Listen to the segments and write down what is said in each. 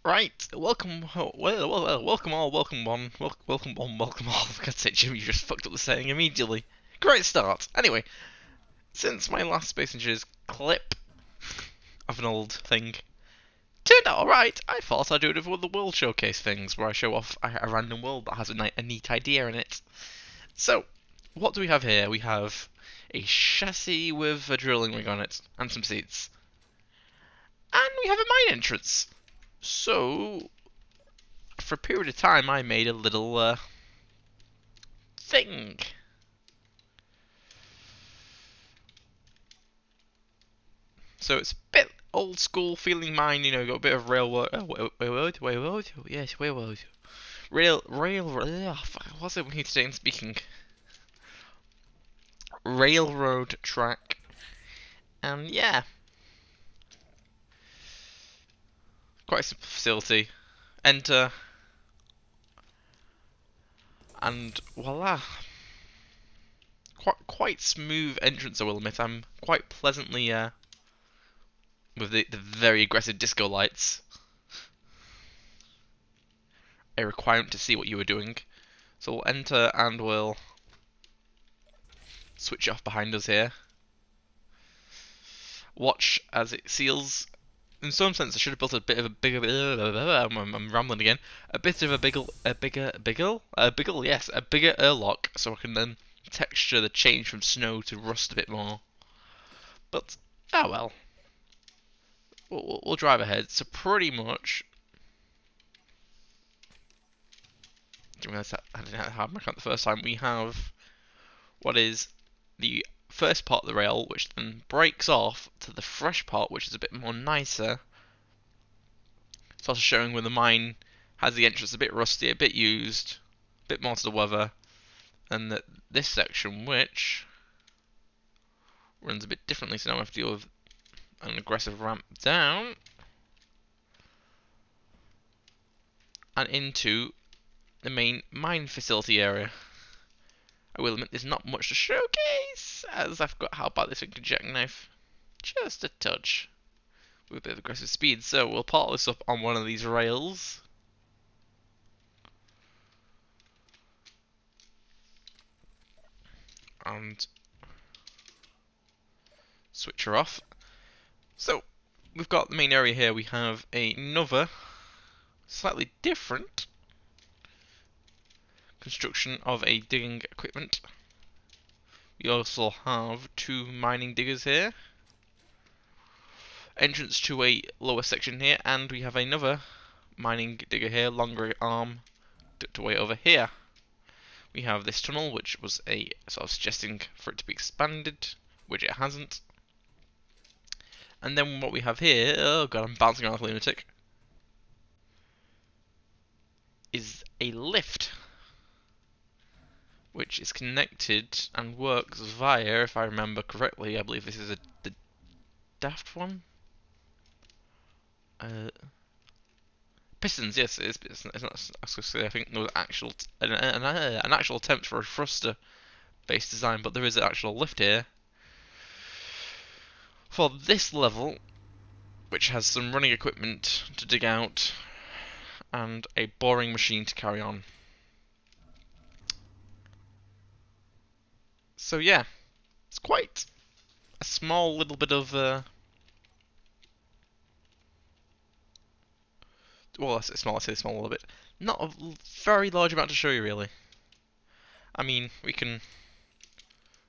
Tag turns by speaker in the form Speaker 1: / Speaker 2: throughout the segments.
Speaker 1: Right, welcome, welcome all, welcome all. For God's sake, Jimmy, you just fucked up the saying immediately. Great start. Anyway, since my last Space Engineers clip of an old thing turned out alright, I thought I'd do it with one of the World Showcase things, where I show off a random world that has a neat idea in it. So, what do we have here? We have a chassis with a drilling rig on it, and some seats. And we have a mine entrance. So, for a period of time, I made a little thing. So it's a bit old school feeling mine, got a bit of railroad. Yes, railroad. What's it when he's today in speaking? Railroad track. And yeah, quite a simple facility. Enter, and voila. Quite smooth entrance, I will admit. I'm quite pleasantly with the very aggressive disco lights. A requirement to see what you were doing. So we'll enter and we'll switch off behind us here. Watch as it seals. In some sense, I should have built a bit of a bigger. I'm rambling again. A bit of a yes, a bigger airlock, so I can then texture the change from snow to rust a bit more. But oh well, we'll drive ahead. So pretty much, didn't realize I didn't have my count the first time. We have what is the first part of the rail, which then breaks off to the fresh part, which is a bit more nicer. It's also showing where the mine has the entrance a bit rusty, a bit used, a bit more to the weather, and that this section, which runs a bit differently, so now I have to deal with an aggressive ramp down and into the main mine facility area. I will admit there's not much to showcase, as I forgot how bad this thing can jackknife. Just a touch. With a bit of aggressive speed, so we'll part this up on one of these rails. And switch her off. So, we've got the main area here. We have another slightly different construction of a digging equipment. We also have two mining diggers here. Entrance to a lower section here, and we have another mining digger here, longer arm, tucked away over here. We have this tunnel, which was a sort of suggesting for it to be expanded, which it hasn't. And then what we have here, oh god, I'm bouncing around like a lunatic, is a lift, which is connected and works via, if I remember correctly, I believe this is the daft one. Pistons, yes, it is. It's not. I was going to say, I think there was an actual attempt for a thruster-based design, but there is an actual lift here for this level, which has some running equipment to dig out and a boring machine to carry on. So yeah, it's quite a small little bit of well, I say small a little bit. Not a very large amount to show you, really. I mean, we can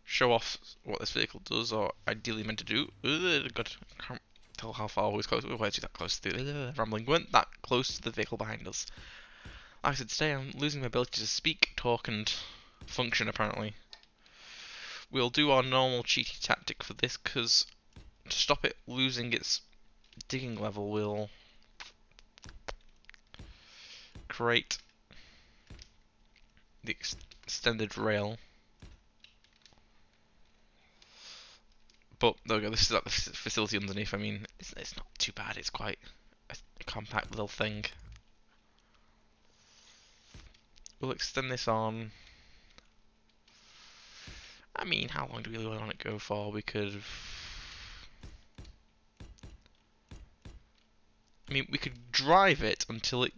Speaker 1: show off what this vehicle does, or ideally meant to do. God, I can't tell how far we're close. We're that close to the rambling. We weren't that close to the vehicle behind us. Like I said, today I'm losing my ability to speak, talk, and function, apparently. We'll do our normal cheaty tactic for this, because to stop it losing its digging level, we'll create the extended rail. But there we go, this is like the facility underneath. I mean, it's not too bad, it's quite a compact little thing. We'll extend this on. I mean, how long do we really want it to go for? We could I mean, we could drive it until it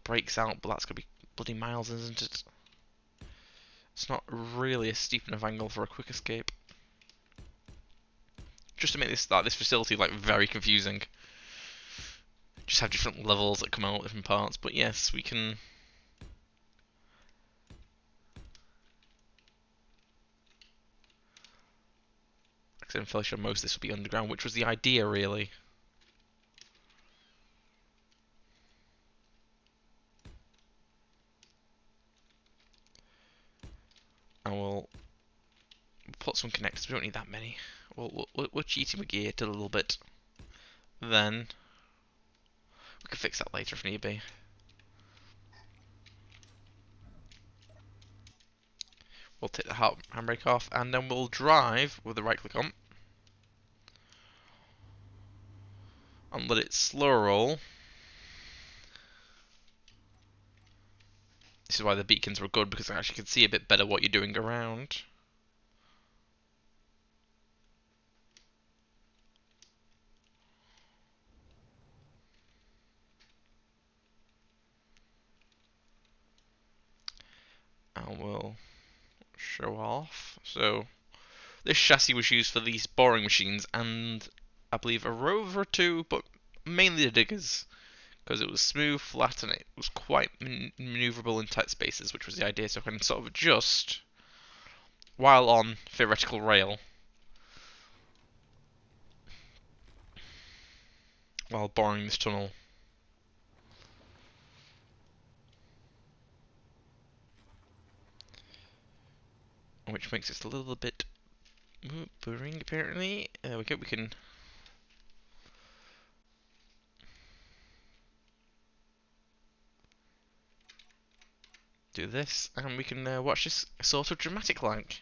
Speaker 1: breaks out, but that's gonna be bloody miles, isn't it? It's not really a steep enough angle for a quick escape. Just to make this facility like very confusing. Just have different levels that come out with different parts. But yes, we can. Like I'm fairly sure most of this will be underground, which was the idea really. And we'll put some connectors. We don't need that many. We're cheating with gear a little bit. Then we can fix that later if need be. We'll take the handbrake off, and then we'll drive with the right click on, and let it slow roll. This is why the beacons were good, because I actually can see a bit better what you're doing around. And we'll show off. So this chassis was used for these boring machines and I believe a rover or two, but mainly the diggers, because it was smooth, flat, and it was quite maneuverable in tight spaces, which was the idea. So I can sort of adjust while on theoretical rail, while boring this tunnel. Which makes it a little bit boring, apparently. There we go, we can do this, and we can watch this sort of dramatic like.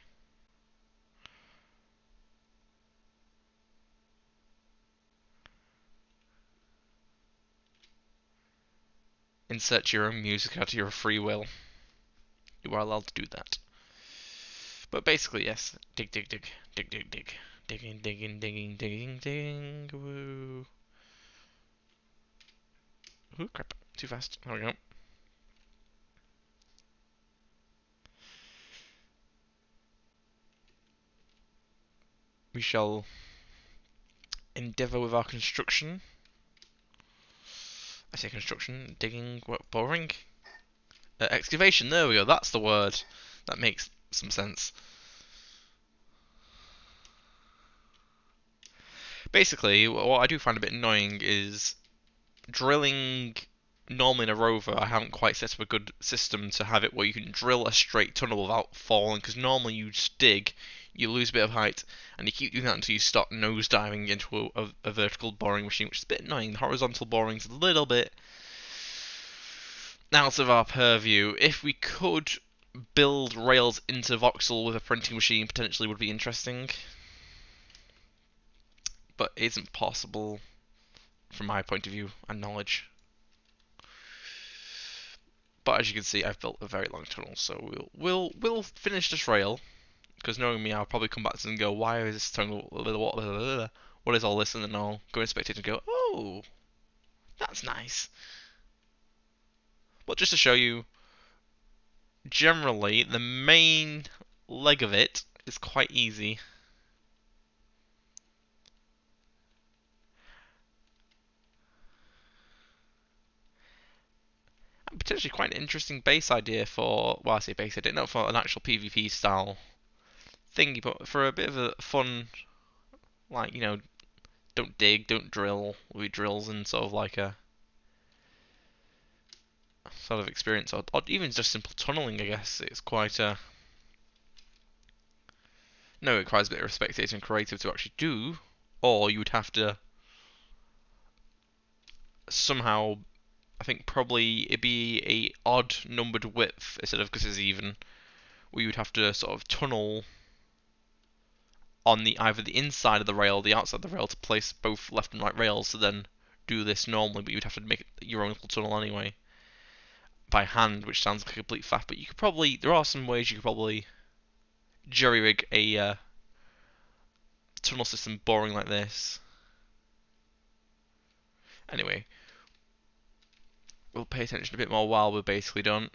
Speaker 1: Insert your own music out of your free will. You are allowed to do that. But basically, yes. Dig, dig, dig. Dig, dig, dig. Digging, digging, digging, digging, digging. Woo. Ooh, crap. Too fast. There we go. We shall endeavour with our construction. I say construction. Digging. What? Boring? Excavation. There we go. That's the word. That makes some sense. Basically, what I do find a bit annoying is drilling normally in a rover. I haven't quite set up a good system to have it where you can drill a straight tunnel without falling, because normally you just dig, you lose a bit of height, and you keep doing that until you start nosediving into a vertical boring machine, which is a bit annoying. The horizontal boring's a little bit out of our purview. If we could build rails into voxel with a printing machine, potentially would be interesting, but it isn't possible from my point of view and knowledge. But as you can see, I've built a very long tunnel, so we'll finish this rail. Because knowing me, I'll probably come back to this and go, "Why is this tunnel? What is all this?" And then I'll go inspect it and go, "Oh, that's nice." But just to show you, generally the main leg of it is quite easy. And potentially quite an interesting base idea for, well, I say base idea, not for an actual PvP style thingy, but for a bit of a fun, like, don't dig, don't drill, with drills and sort of like a sort of experience, or even just simple tunneling, I guess. It's quite a... No, it requires a bit of spectator and creative to actually do, or you would have to somehow, I think probably it'd be a odd numbered width instead of, because it's even, where you would have to sort of tunnel on the either the inside of the rail or the outside of the rail to place both left and right rails to then do this normally, but you'd have to make your own little tunnel anyway by hand, which sounds like a complete faff. But you could probably, there are some ways you could probably jerry rig a tunnel system boring like this. Anyway, we'll pay attention a bit more while we're basically done.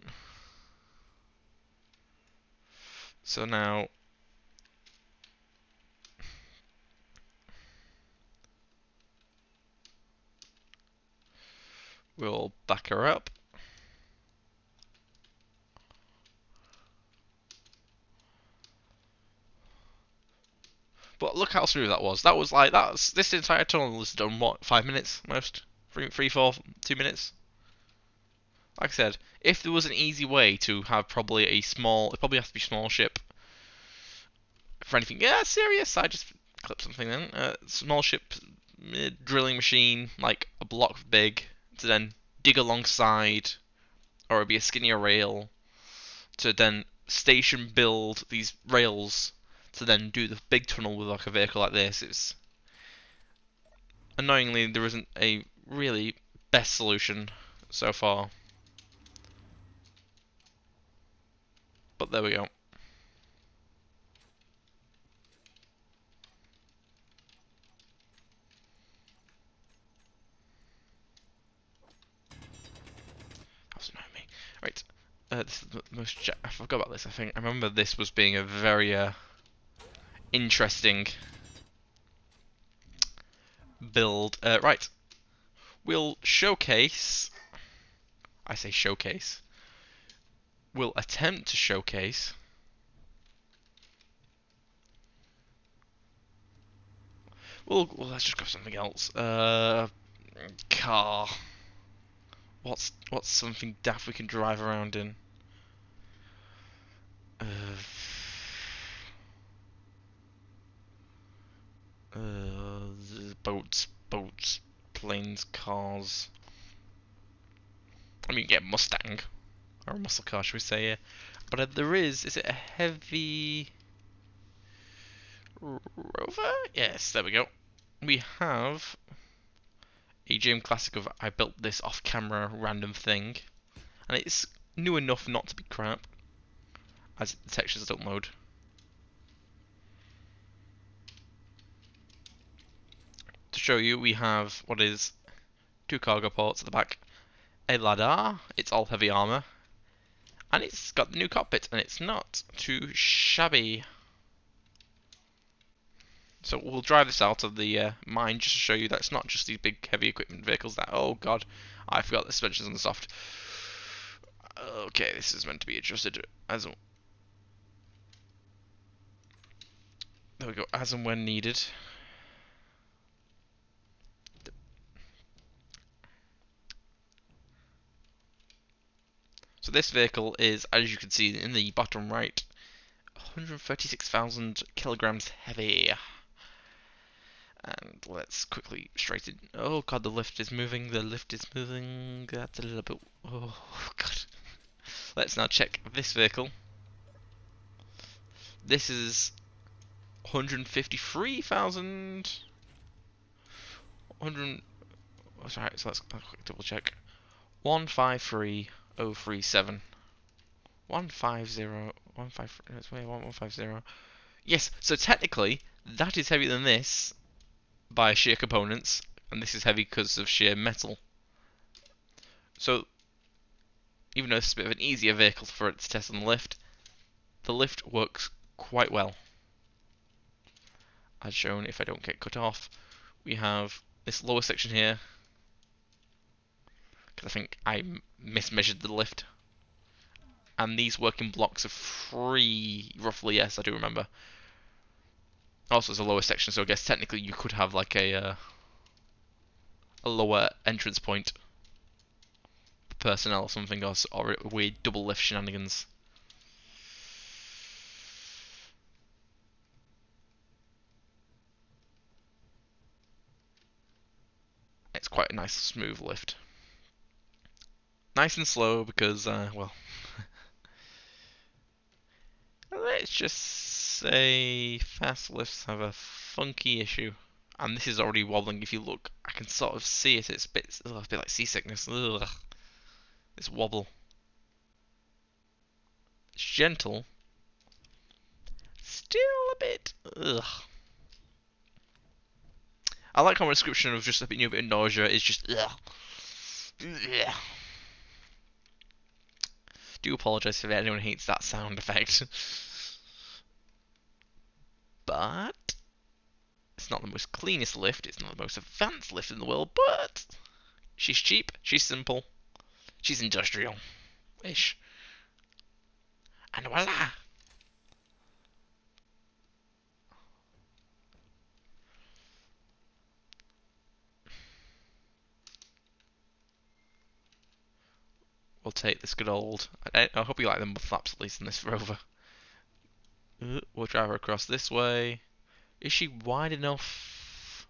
Speaker 1: So now we'll back her up. But look how smooth that was. That was like this entire tunnel was done what 5 minutes most, 2 minutes. Like I said, if there was an easy way to have probably a small, it probably has to be a small ship. For anything, yeah, serious. I just clip something then. Small ship drilling machine, like a block big, to then dig alongside, or it'd be a skinnier rail to then station build these rails to then do the big tunnel with like a vehicle like this. It's annoyingly there isn't a really best solution so far, but there we go. That was annoying me. Right, this is the most. I forgot about this. I remember this was being a very interesting build. Right, we'll showcase. I say showcase. We'll attempt to showcase. Well, let's just grab something else. Car. What's something daft we can drive around in? Uh, boats, planes, cars. I mean, get Mustang or a muscle car, should we say? Yeah. But there is it a heavy rover? Yes, there we go. We have a GM classic of I built this off-camera random thing, and it's new enough not to be crap, as the textures don't load. To show you, we have what is 2 cargo ports at the back, a ladder, it's all heavy armor, and it's got the new cockpit, and it's not too shabby. So we'll drive this out of the mine just to show you that it's not just these big heavy equipment vehicles that, oh god, I forgot the suspension's on the soft. Okay, this is meant to be adjusted as there we go, as and when needed. So this vehicle is, as you can see in the bottom right, 136,000 kilograms heavy. And let's quickly straighten. Oh god, the lift is moving. The lift is moving. That's a little bit. Oh god. Let's now check this vehicle. This is 153,000. 100. Oh, sorry, so let's quick double check. 153,037. 150. 150. Yes, so technically that is heavier than this by sheer components, and this is heavy because of sheer metal. So, even though it's a bit of an easier vehicle for it to test on the lift works quite well. As shown, if I don't get cut off, we have this lower section here, because I think I mismeasured the lift. And these working blocks are 3, roughly, yes, I do remember. Also, it's a lower section, so I guess technically you could have like a lower entrance point for personnel or something, or weird double lift shenanigans. It's quite a nice smooth lift. Nice and slow because, well, let's just say fast lifts have a funky issue. And this is already wobbling. If you look, I can sort of see it. It's a bit like seasickness. Ugh. This wobble. It's gentle. Still a bit. Ugh. I like how my description of just a bit, bit of nausea is just ugh. Ugh. do apologise if anyone hates that sound effect. But it's not the most cleanest lift, it's not the most advanced lift in the world, but she's cheap, she's simple, she's industrial-ish. And voila! We'll take this good old... I hope you like the mud flaps at least in this rover. We'll drive her across this way. Is she wide enough?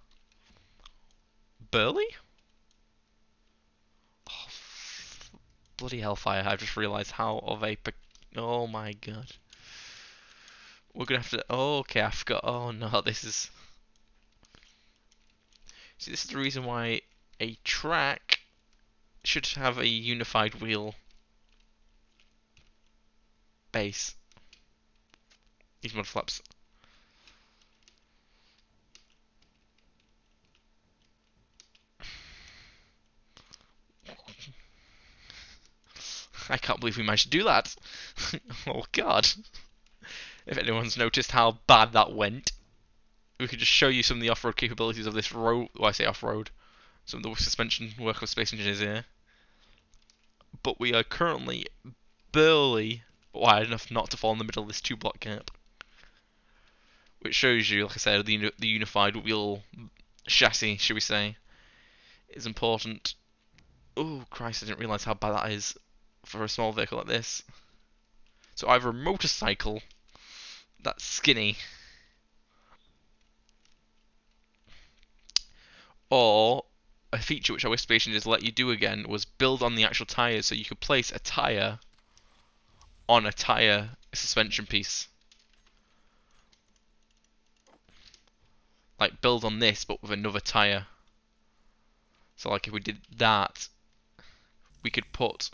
Speaker 1: Burly? Oh, bloody hellfire, I've just realised how of a... Oh my god. We're gonna have to... Oh, okay, I forgot. Oh no, this is... See, this is the reason why a track should have a unified wheel base. These mud flaps. I can't believe we managed to do that. Oh god. If anyone's noticed how bad that went, we could just show you some of the off-road capabilities of this road. Well, I say off-road. Some of the suspension work of Space Engineers here. But we are currently barely wide enough not to fall in the middle of this 2-block gap. Which shows you, like I said, the unified wheel chassis, should we say, is important. Oh Christ, I didn't realise how bad that is for a small vehicle like this. So either a motorcycle that's skinny, or a feature which I wish Space Engineers let you do again was build on the actual tyres, so you could place a tyre on a tyre suspension piece. Like build on this but with another tyre. So like if we did that, we could put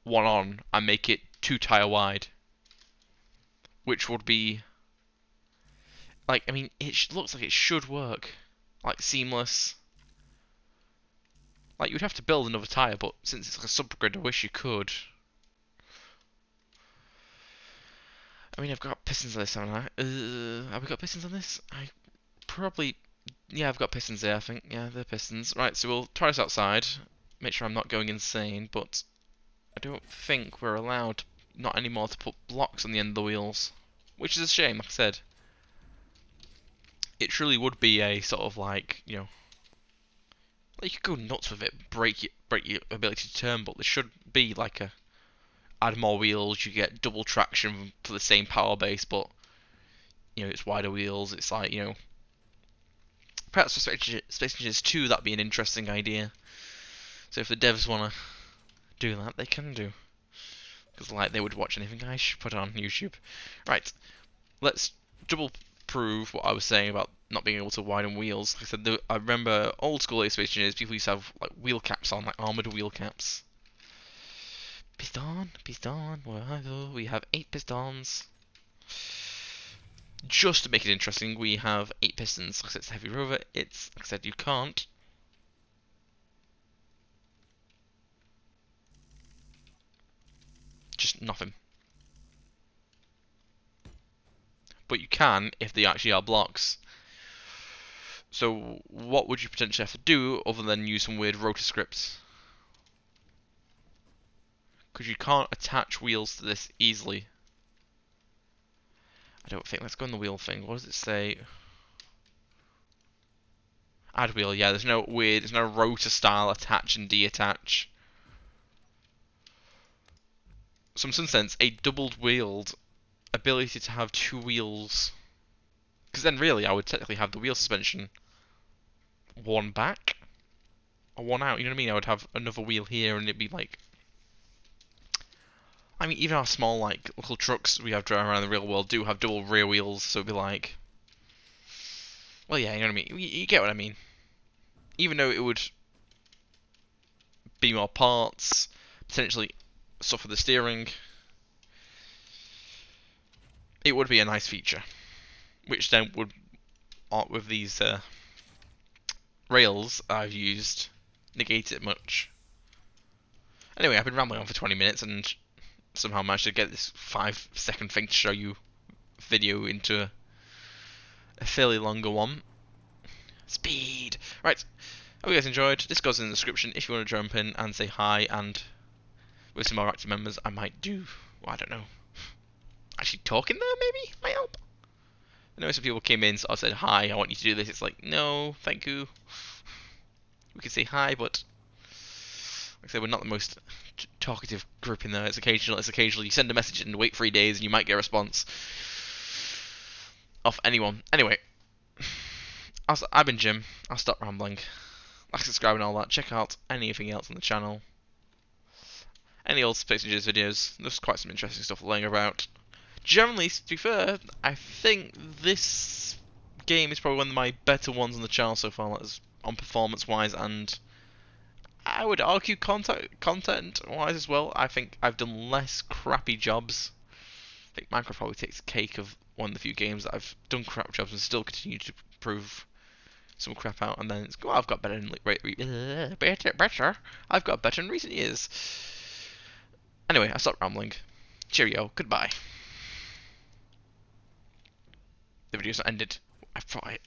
Speaker 1: one on and make it 2 tyre wide. Which would be... Like, I mean, it looks like it should work. Like seamless. Like you'd have to build another tyre, but since it's like a subgrid, I wish you could. I mean, I've got pistons on this, haven't I? Have we got pistons on this? I probably... Yeah, I've got pistons there, I think. Yeah, they're pistons. Right, so we'll try this outside. Make sure I'm not going insane, but I don't think we're allowed, not anymore, to put blocks on the end of the wheels. Which is a shame, like I said. It truly would be a sort of like, you know... You could go nuts with it, break your ability to turn, but there should be like a... Add more wheels, you get double traction for the same power base, but you know, it's wider wheels, it's like, you know, perhaps for Space Engineers 2 that'd be an interesting idea. So if the devs want to do that, they can do. Because like they would watch anything I should put on YouTube. Right, let's double prove what I was saying about not being able to widen wheels. Like I said, I remember old school Space Engineers, people used to have like wheel caps on, like armoured wheel caps. Piston, where are you? We have 8 pistons. Just to make it interesting, we have 8 pistons. Because it's a heavy rover, it's, like I said, you can't. Just nothing. But you can if they actually are blocks. So what would you potentially have to do other than use some weird rotor scripts? Because you can't attach wheels to this easily. I don't think. Let's go on the wheel thing. What does it say? Add wheel. Yeah, there's no weird. There's no rotor style attach and detach. So in some sense, a doubled-wheeled ability to have 2 wheels. Because then really, I would technically have the wheel suspension one back or one out. You know what I mean? I would have another wheel here, and it'd be like. I mean, even our small, like, little trucks we have driving around the real world do have double rear wheels, so it'd be like... Well, yeah, you know what I mean. You get what I mean. Even though it would be more parts, potentially suffer the steering, it would be a nice feature. Which then would, with these rails I've used, negate it much. Anyway, I've been rambling on for 20 minutes, and somehow managed to get this 5-second thing to show you video into a fairly longer one. Speed! Right, hope you guys enjoyed. This goes in the description if you want to jump in and say hi, and with some more active members I might do, well, I don't know, actually talking there maybe might help. I know some people came in, so I said hi, I want you to do this. It's like, no, thank you. We can say hi, but like I said, we're not the most talkative group in there. It's occasional. You send a message and wait 3 days, and you might get a response off anyone. Anyway, I've been Jim. I'll stop rambling. Like, subscribe and all that. Check out anything else on the channel. Any old Space Ninjas videos. There's quite some interesting stuff laying about. Generally, to be fair, I think this game is probably one of my better ones on the channel so far, like, on performance-wise, and I would argue content-wise as well. I think I've done less crappy jobs. I think Minecraft probably takes the cake of one of the few games that I've done crap jobs and still continue to prove some crap out, and then it's, well, I've got better better. I've got better in recent years. Anyway, I stopped rambling. Cheerio. Goodbye. The video's not ended. I thought